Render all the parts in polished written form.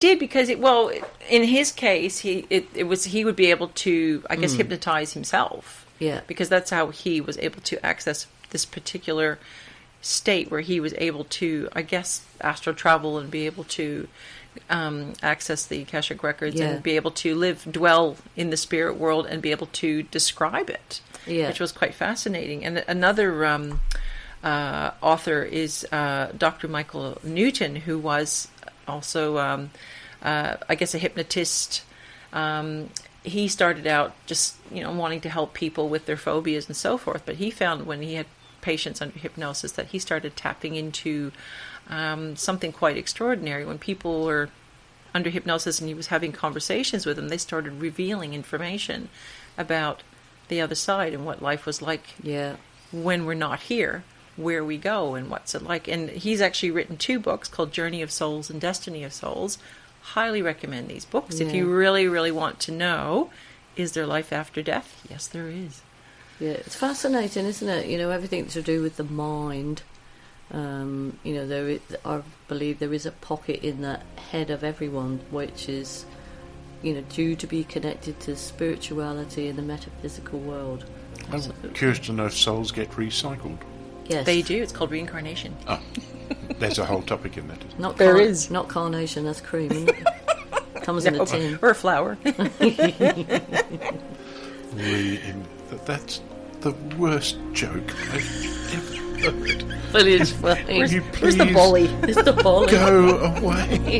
Did because in his case he would be able to, I guess, hypnotize himself. Yeah. Because that's how he was able to access this particular state where he was able to, I guess, astral travel and be able to access the Akashic records and be able to dwell in the spirit world and be able to describe it, which was quite fascinating. And another author is Dr. Michael Newton, who was also, I guess, a hypnotist. He started out just, wanting to help people with their phobias and so forth. But he found when he had patients under hypnosis that he started tapping into something quite extraordinary. When people were under hypnosis and he was having conversations with them, they started revealing information about the other side and what life was like when we're not here, where we go and what's it like. And he's actually written 2 books called Journey of Souls and Destiny of Souls. Highly recommend these books if you really, really want to know, is there life after death? Yes, there is. Yeah, it's fascinating, isn't it? Everything to do with the mind. I believe there is a pocket in the head of everyone which is, due to be connected to spirituality and the metaphysical world. I'm curious to know if souls get recycled. Yes. They do. It's called reincarnation. Oh, there's a whole topic in that, isn't Not there is. Not carnation, that's cream, isn't it? Comes in a tin. Or a flower. That's the worst joke I've ever heard. But it's funny. Will you Where's the please bully? It's the bully. go away?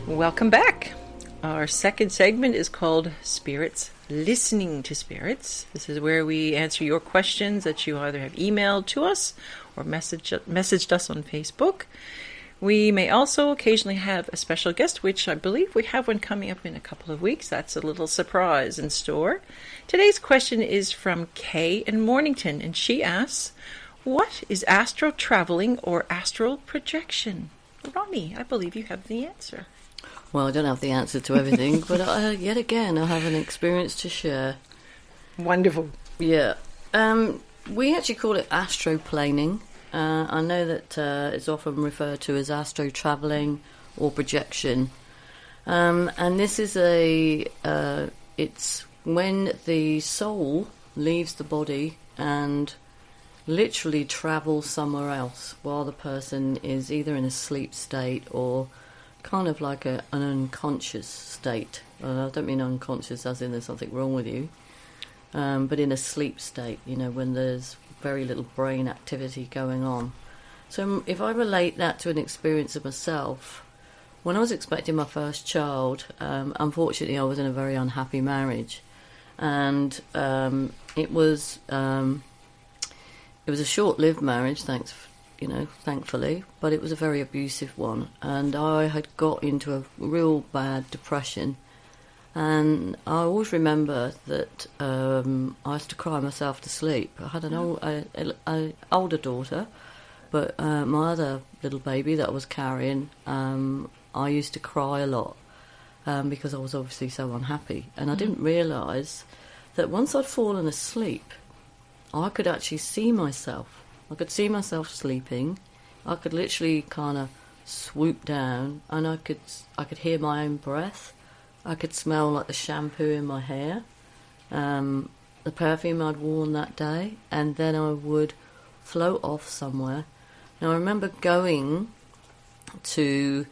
Welcome back. Our second segment is called Spirits Listening to Spirits. This is where we answer your questions that you either have emailed to us or messaged us on Facebook. We may also occasionally have a special guest, which I believe we have one coming up in a couple of weeks. That's a little surprise in store. Today's question is from Kay in Mornington, and she asks, what is astral traveling or astral projection? Ronnie, I believe you have the answer. Well, I don't have the answer to everything, but yet again, I have an experience to share. Wonderful. Yeah. We actually call it astroplaning. I know that it's often referred to as astro traveling or projection. And this is it's when the soul leaves the body and literally travels somewhere else while the person is either in a sleep state or kind of like an unconscious state. I don't mean unconscious as in there's something wrong with you, but in a sleep state, when there's very little brain activity going on. So if I relate that to an experience of myself, when I was expecting my first child, unfortunately I was in a very unhappy marriage, and it was a short-lived marriage, thankfully, but it was a very abusive one, and I had got into a real bad depression, and I always remember that I used to cry myself to sleep. I had an older daughter, but my other little baby that I was carrying, I used to cry a lot because I was obviously so unhappy, and I didn't realise that once I'd fallen asleep, I could actually see myself. I could see myself sleeping. I could literally kind of swoop down, and I could hear my own breath. I could smell like the shampoo in my hair, the perfume I'd worn that day, and then I would float off somewhere. Now I remember going to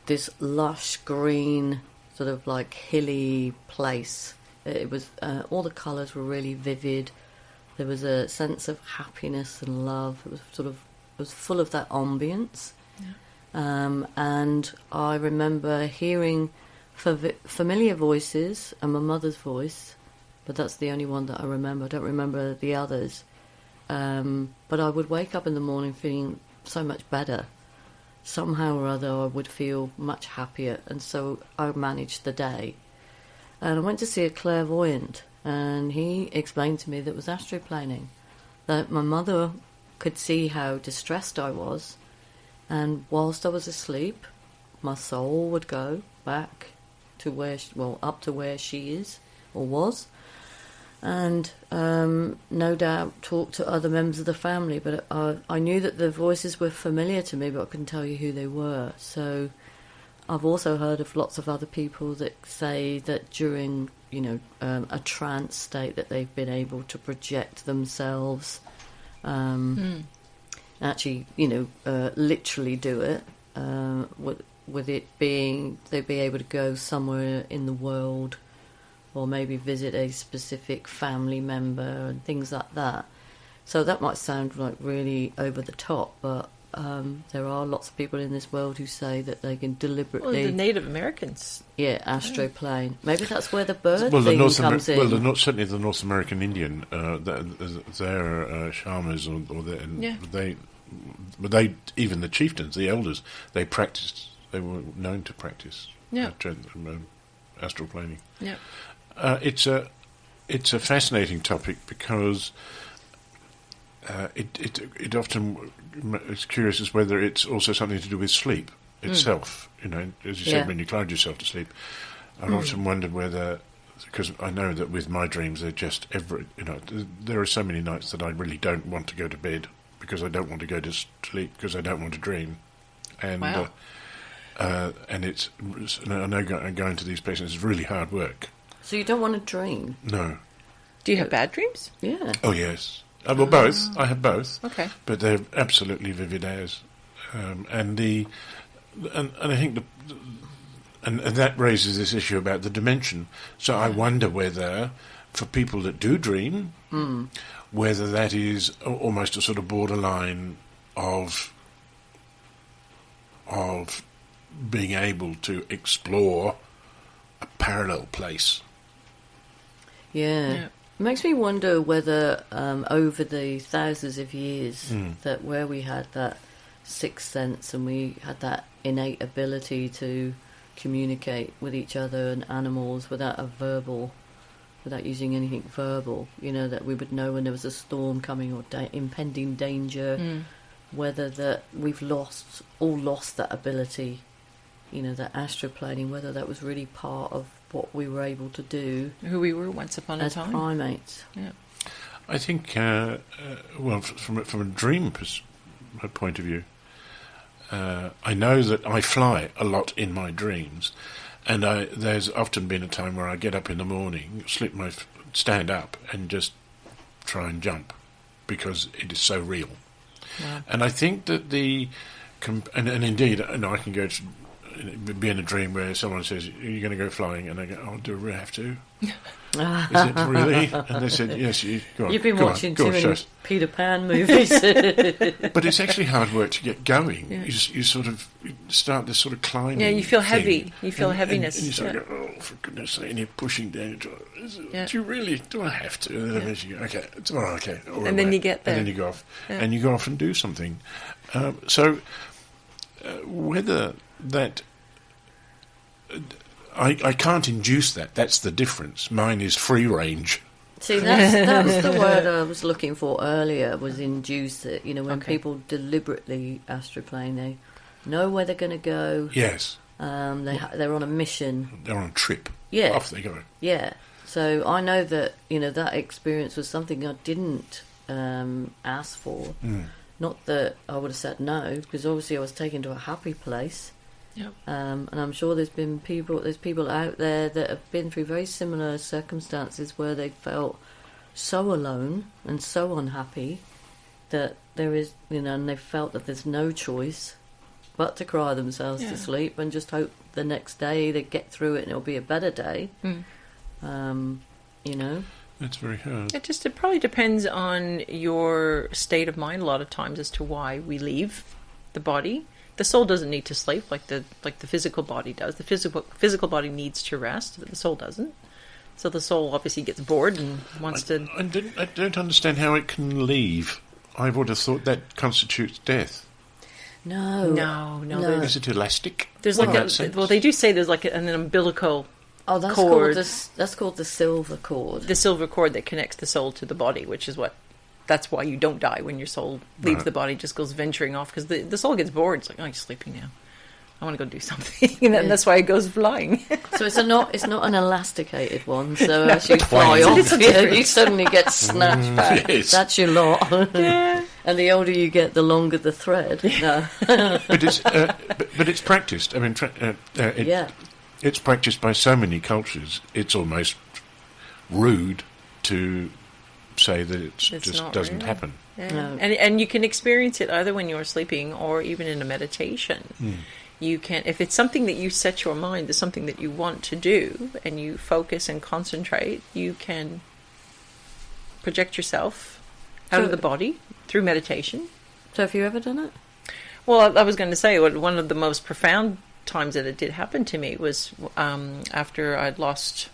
this lush green, sort of like hilly place. It was all the colours were really vivid. There was a sense of happiness and love. It was full of that ambience. Yeah. And I remember hearing familiar voices and my mother's voice, but that's the only one that I remember. I don't remember the others. But I would wake up in the morning feeling so much better. Somehow or other I would feel much happier, and so I managed the day. And I went to see a clairvoyant, and he explained to me that it was astroplaning. That my mother could see how distressed I was, and whilst I was asleep, my soul would go back to up to where she is or was, and no doubt talk to other members of the family. But I knew that the voices were familiar to me, but I couldn't tell you who they were. So I've also heard of lots of other people that say that during a trance state that they've been able to project themselves, actually literally do it, with it being they'd be able to go somewhere in the world, or maybe visit a specific family member and things like that. So that might sound like really over the top, but there are lots of people in this world who say that they can deliberately... Well, the Native Americans. Yeah, astroplane. Maybe that's where the bird Well, thing comes in. Well, certainly the North American Indian, they're shamans, they even the chieftains, the elders, they were known to practice astral planing. Yeah. It's a fascinating topic because it often is curious as whether it's also something to do with sleep itself. As you said, when you close yourself to sleep, I've often wondered whether, because I know that with my dreams, they're just there are so many nights that I really don't want to go to bed because I don't want to go to sleep because I don't want to dream, and wow. And I know going to these places is really hard work. So you don't want to dream? No. Do you have bad dreams? Yeah. Oh yes. Well, both. I have both. Okay. But they're absolutely vivid as, and I think and that raises this issue about the dimension. So I wonder whether, for people that do dream, whether that is almost a sort of borderline of being able to explore a parallel place. Yeah. It makes me wonder whether over the thousands of years that where we had that sixth sense and we had that innate ability to communicate with each other and animals without using anything verbal, that we would know when there was a storm coming or impending danger, whether that we've lost that ability, that astroplaning, whether that was really part of what we were able to do, who we were once upon a time, as primates. Yeah, I think. From a dream point of view, I know that I fly a lot in my dreams, and there's often been a time where I get up in the morning, stand up, and just try and jump because it is so real. wow. And I think that and indeed, I can go to. Be in a dream where someone says, "Are you going to go flying?" And I go, "Oh, do we have to? Is it really?" And they said, "Yes, go on." You've been watching too many Peter Pan movies. But it's actually hard work to get going. Yeah. You sort of start this sort of climbing. Yeah, you feel thing. heavy. You feel heaviness. And you sort of go, "Oh, for goodness sake!" And you're pushing down. Do you really? Do I have to? And then you go, "Okay, tomorrow, okay." And then you get there. And then you go off, and you go off and do something. Whether that I can't induce that. That's the difference. Mine is free range. See, that was the word I was looking for earlier, was induce it. When people deliberately astroplane, they know where they're going to go. Yes. They're on a mission. They're on a trip. Yeah. Off they go. Yeah. So I know that, that experience was something I didn't ask for. Not that I would have said no, because obviously I was taken to a happy place. Yep. And I'm sure there's people out there that have been through very similar circumstances where they felt so alone and so unhappy that there is, and they felt that there's no choice but to cry themselves to sleep and just hope the next day they get through it and it'll be a better day. That's very hard. It probably depends on your state of mind a lot of times as to why we leave the body. The soul doesn't need to sleep like the physical body does. The physical body needs to rest, but the soul doesn't. So the soul obviously gets bored and wants to... I don't understand how it can leave. I would have thought that constitutes death. No. Is it elastic? There's they do say there's like an umbilical Oh, that's cord. That's called the silver cord. The silver cord that connects the soul to the body, which is that's why you don't die when your soul leaves the body, just goes venturing off, because the soul gets bored. It's like, oh, you're sleeping now. I want to go do something, and that's why it goes flying. So it's not an elasticated one. So as you fly off, you suddenly get snatched back. Yes. That's your lot. Yeah. And the older you get, the longer the thread. No. But it's practiced. I mean, it's practiced by so many cultures. It's almost rude to say that it just doesn't happen. Yeah. No. And you can experience it either when you're sleeping or even in a meditation. You can, if it's something that you set your mind to, something that you want to do, and you focus and concentrate, you can project yourself out of the body through meditation. So have you ever done it? Well, I was going to say, one of the most profound times that it did happen to me was after I'd lost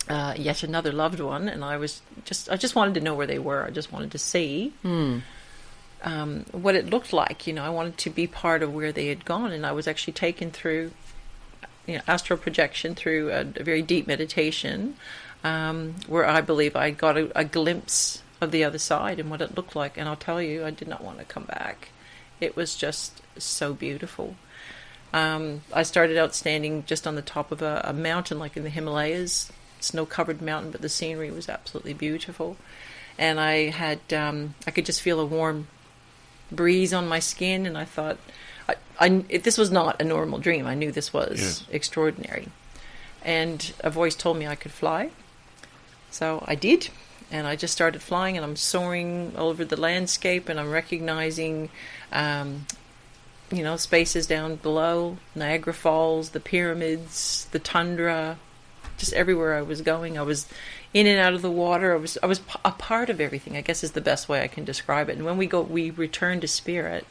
yet another loved one, and I just wanted to know where they were. I just wanted to see what it looked like. I wanted to be part of where they had gone, and I was actually taken through astral projection, through a very deep meditation, where I believe I got a glimpse of the other side and what it looked like. And I'll tell you, I did not want to come back. It was just so beautiful. I started out standing just on the top of a mountain, like in the Himalayas, snow-covered mountain, but the scenery was absolutely beautiful. And I could just feel a warm breeze on my skin, and I thought, this was not a normal dream. I knew this was extraordinary. And a voice told me I could fly. So I did, and I just started flying, and I'm soaring over the landscape, and I'm recognizing spaces down below, Niagara Falls, the pyramids, the tundra, just everywhere I was going. I was in and out of the water. I was a part of everything, I guess is the best way I can describe it. And when we return to spirit,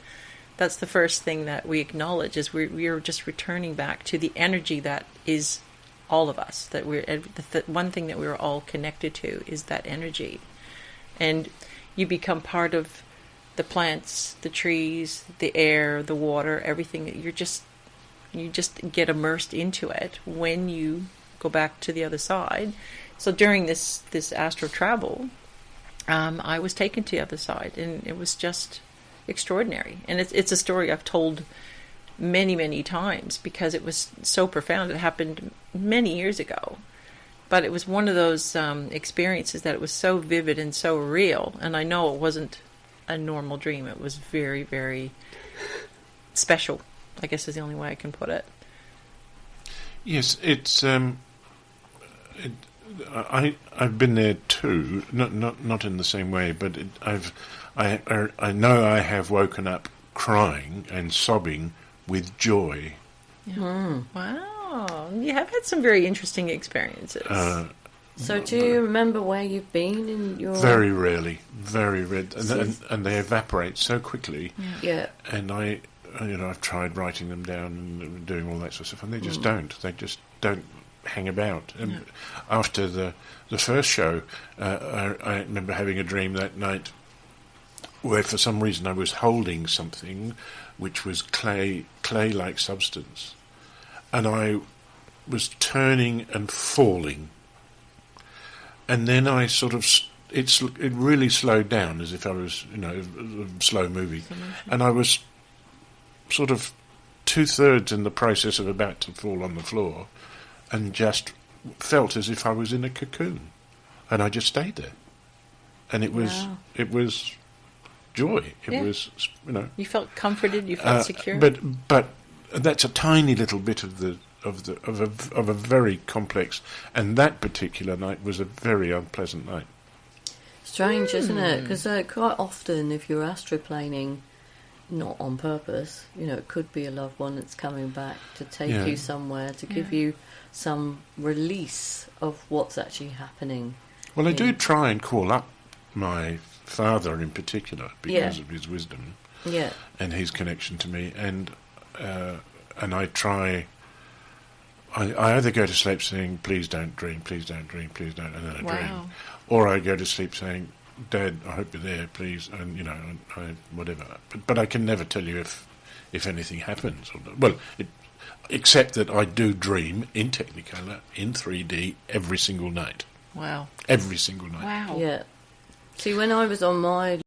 that's the first thing that we acknowledge, is we are just returning back to the energy that is all of us. That the one thing that we're all connected to is that energy. And you become part of the plants, the trees, the air, the water, everything. You just get immersed into it when you go back to the other side. So during this astral travel, I was taken to the other side, and it was just extraordinary. And it's a story I've told many, many times because it was so profound. It happened many years ago, but it was one of those experiences that it was so vivid and so real. And I know it wasn't a normal dream. It was very, very special, I guess is the only way I can put it. Yes, it's I've been there too, not in the same way, but I know I have woken up crying and sobbing with joy. Yeah. Wow, you have had some very interesting experiences. So do you remember where you've been in your... Very rarely, and they evaporate so quickly. Yeah. And I've tried writing them down and doing all that sort of stuff, and they just don't. They just don't hang about. And after the first show, I remember having a dream that night where for some reason I was holding something which was clay-like substance, and I was turning and falling. And then I sort of, it really slowed down as if I was, a slow movie. And I was sort of 2/3 in the process of about to fall on the floor, and just felt as if I was in a cocoon. And I just stayed there. And it was joy. It was, You felt comforted, you felt secure. But that's a tiny little bit of a very complex, and that particular night was a very unpleasant night. Strange, isn't it? Because quite often, if you're astroplaning, not on purpose, it could be a loved one that's coming back to take you somewhere, to give you some release of what's actually happening. Well, I do try and call up my father in particular because of his wisdom and his connection to me, and I try. I either go to sleep saying, please don't dream, please don't dream, please don't, and then I dream. Or I go to sleep saying, Dad, I hope you're there, please, and, whatever. But I can never tell you if anything happens. Well, Except that I do dream in Technicolor, in 3D, every single night. Wow. Every single night. Wow. Yeah. See, when I was on my